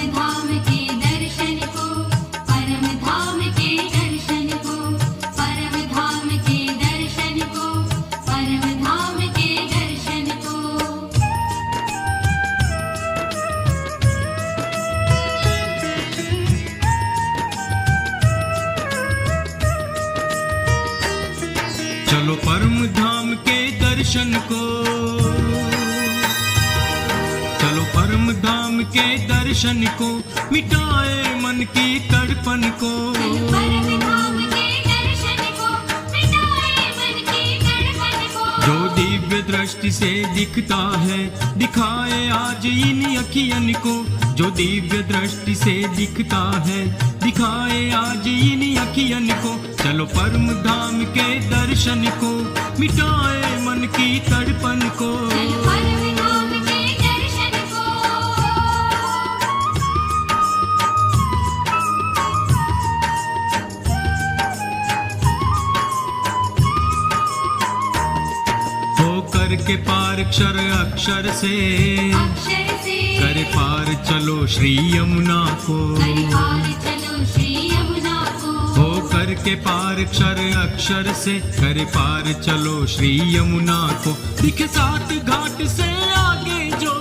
धाम के दर्शन को, परम धाम के दर्शन को, परम धाम के दर्शन को, परम धाम के दर्शन को। चलो परम धाम के दर्शन को, चलो परम धाम के दर्शन को, मिटाए मन की तड़पन को। परम धाम के दर्शन को, मिटाए मन की तड़पन को। जो दिव्य दृष्टि से दिखता है, दिखाए आज इन अखियन को। जो दिव्य दृष्टि से दिखता है, दिखाए आज इन अखियन को। चलो परम धाम के दर्शन को, मिटाए मन की तड़पन को। परम धाम के दर्शन को। होकर के पार अक्षर अक्षर से, अक्षर से कर पार चलो श्री यमुना को। कर पार चलो श्री यमुना को। होकर के पार अक्षर अक्षर से, कर पार चलो श्री यमुना को। दिखे सात घाट से आगे जो,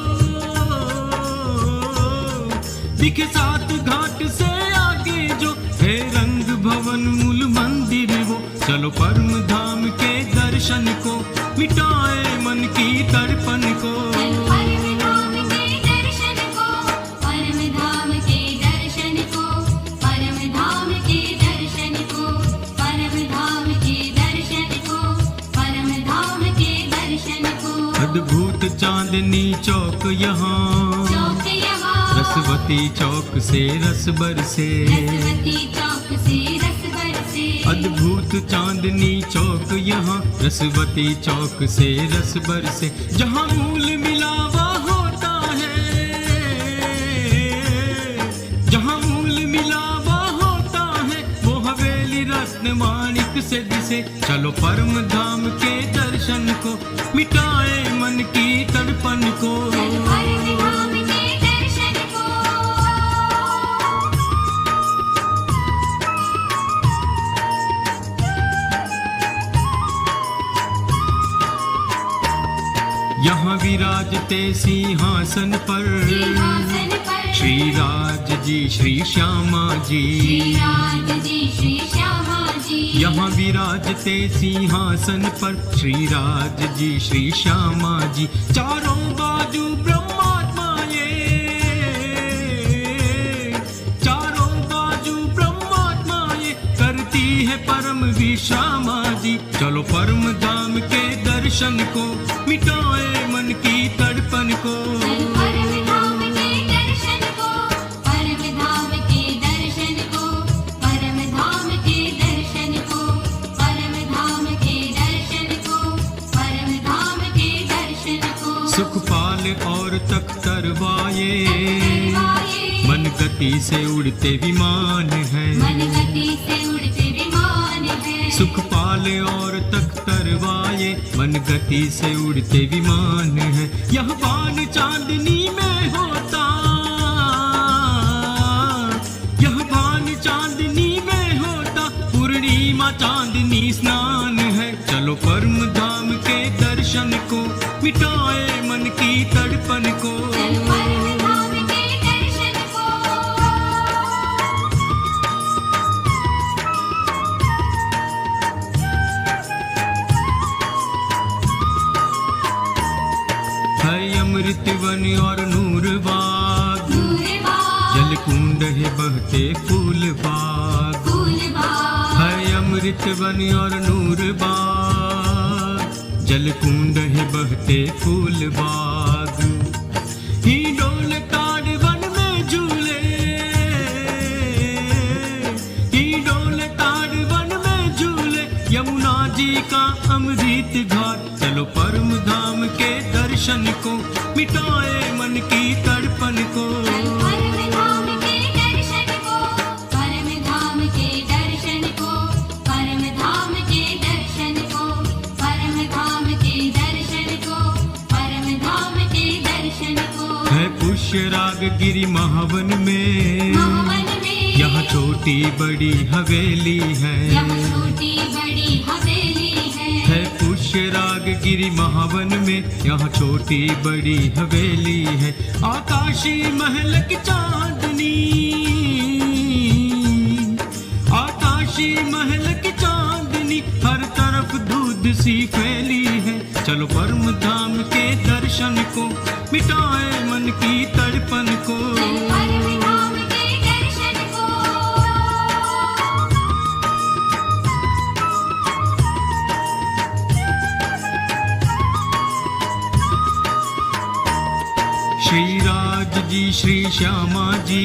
दिखे सात घाट से आगे जो, है रंग भवन मूल मंदिर वो। चलो परम धाम के दर्शन को, मिटाए मन की तड़पन को। परम धाम के दर्शन को, परम धाम के दर्शन को, परम धाम के दर्शन को, परम धाम के दर्शन को, परम धाम के दर्शन को। अद्भुत चांदनी चौक यहाँ, चौक यहाँ, रसवती चौक से रस बरसे। रसवती चौक से रस बरसे। अद्भुत चांदनी चौक यहाँ, रसवती चौक से रस बरसे। जहाँ मूल मिलावा होता है, जहाँ मूल मिलावा होता है, वो हवेली रत्न माणिक से दिसे। चलो परम धाम के दर्शन को, मिटाए मन की तड़पन को। परम धाम के दर्शन को। यहाँ विराजते सिंहासन पर, सिंहासन पर श्री राज जी श्री श्यामा जी। श्री राज जी श्री श्यामा जी। यहाँ विराजते सिंहासन पर, श्री राज जी श्री श्यामा जी। चारों बाजू ब्रह्मात्मा ये, चारों बाजू ब्रह्मात्मा ये, करती है परम विश्रामा जी। चलो परम धाम के दर्शन को, मिटाए मन की तड़पन को। परम धाम के दर्शन को, परम धाम के दर्शन को, परम धाम के दर्शन को, परम धाम के दर्शन को, परम धाम के दर्शन को। सुखपाल और तख्त तरवाए, मन गति से उड़ते विमान है। मन गति से उड़ते विमान है। सुखपाल और तख्त तरवाए, मन गति से उड़ते विमान है। यह बान चांदनी में होता, यह बान चांदनी में होता, पूर्णिमा चांदनी स्नान है। चलो परम धाम के दर्शन को, मिटाए मन की तड़पन को। परम धाम के दर्शन को। है अमृत वन और नूर बाग, नूर बाग, जल कुंड है बहते फूल बाग। फूल बाग, है अमृत वन और नूर बाग, जल कुंड है बहते फूल बाग। ही डोल ताड़ वन में झूले, ही डोल ताड़ वन में झूले, यमुना जी का अमृत घाट। चलो परम धाम के दर्शन को, मिटाए मन की तड़पन को। परम धाम के दर्शन को, परम धाम के दर्शन को, परम धाम के दर्शन को, परम धाम के दर्शन को, परम धाम के दर्शन को। है पुष्यराग गिरि महावन में, महावन में यहाँ छोटी बड़ी हवेली है। यहाँ छोटी बड़ी हवेली है पुष्यराग गिरि महावन में, यहाँ छोटी बड़ी हवेली है। आकाशी महल की चांदनी, आकाशी महल की चांदनी, हर तरफ दूध सी फैली है। चलो परम धाम के दर्शन को, मिटाए मन की तड़पन को। परम धाम के दर्शन को। श्री राज जी श्री श्यामा जी,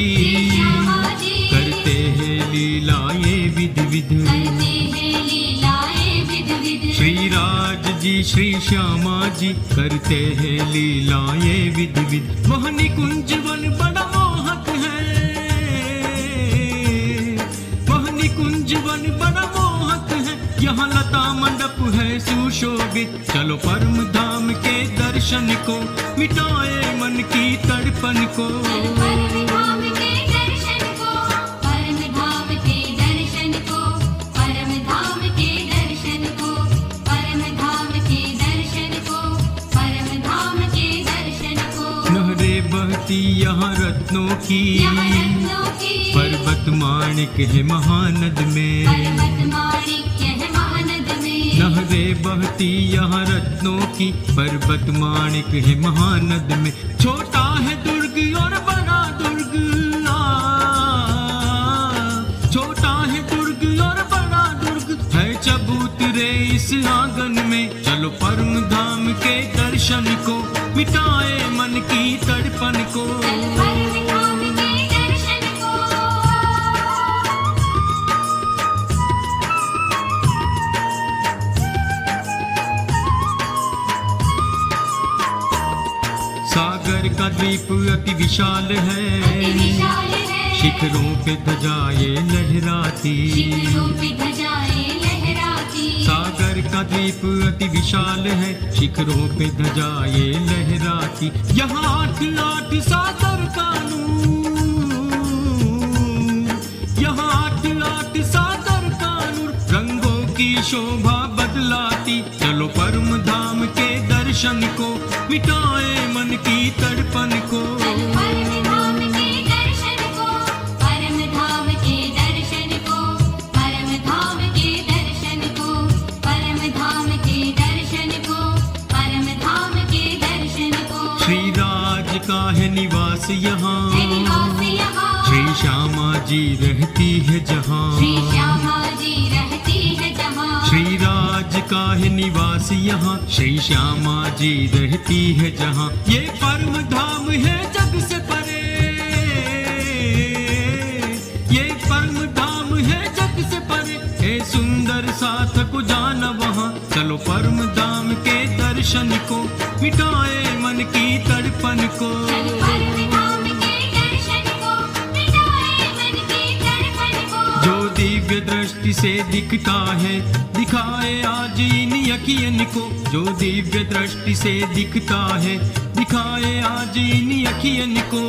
श्यामा जी करते हैं लीलाएं विध विध। करते हैं लीलाएं विध विध। श्री राज जी श्री श्यामा जी, करते हैं लीलाएं विध विध। वह निकुंज वन बड़ा मोहक है, वह निकुंज वन बड़ा मोहक है। यहाँ लता मंडप है सुशोभित। चलो परम धाम के दर्शन को, मिटाए मन की तड़पन को। परम धाम के दर्शन को। परम धाम के दर्शन को। परम धाम के दर्शन को। परम धाम के दर्शन को। परम धाम के दर्शन को। नहरे बहती यहाँ रत्नों की, यहाँ रत्नों की पर्वत माणिक है महानद में। पर्वत माणिक्य है महानद में। नहरे बहती यहाँ रत्नों की, पर्वत माणिक है महानद में। छोटा है दुर्ग और बड़ा दुर्ग, छोटा है दुर्ग और बड़ा दुर्ग, है चबूतरे इस आंगन में। चलो परम धाम के दर्शन को, मिटाए मन की तड़पन को। परम धाम के दर्शन को। सागर का द्वीप अति विशाल है, अति विशाल है। शिखरों पे ध्वजाएं लहराती। शिखरों पे ध्वजाएं लहराती। सागर का द्वीप अति विशाल है, शिखरों पे ध्वजाएं लहराती। यहाँ आठ आठ सागर का नूर, यहाँ आठ आठ सागर का नूर, रंगों की शोभा बदलाती। चलो परम धाम के दर्शन को, मिटाए मन की तड़पन को। परम धाम के दर्शन को। परम धाम के दर्शन को। परम धाम के दर्शन को। परम धाम के दर्शन को। परम धाम के दर्शन को। श्री राज का है निवास यहाँ, निवास यहाँ। श्री श्यामा जी रहती है जहाँ। श्री श्यामा जी रहती है जहाँ। श्री राज का है निवास यहाँ, श्री श्यामा जी रहती है जहाँ। ये परम धाम है जग से परे, ये परम धाम है जग से परे। हे सुंदर साथ को जाना वहाँ। चलो परम धाम के दर्शन को, मिटाए मन की तड़पन को। परम धाम के दर्शन को। मिटाए मन की तड़पन को। जो दिव्य दृष्टि से दिखता है, दिखाए आज इन अखियन को। जो दिव्य दृष्टि से दिखता है, दिखाए आज इन अखियन को।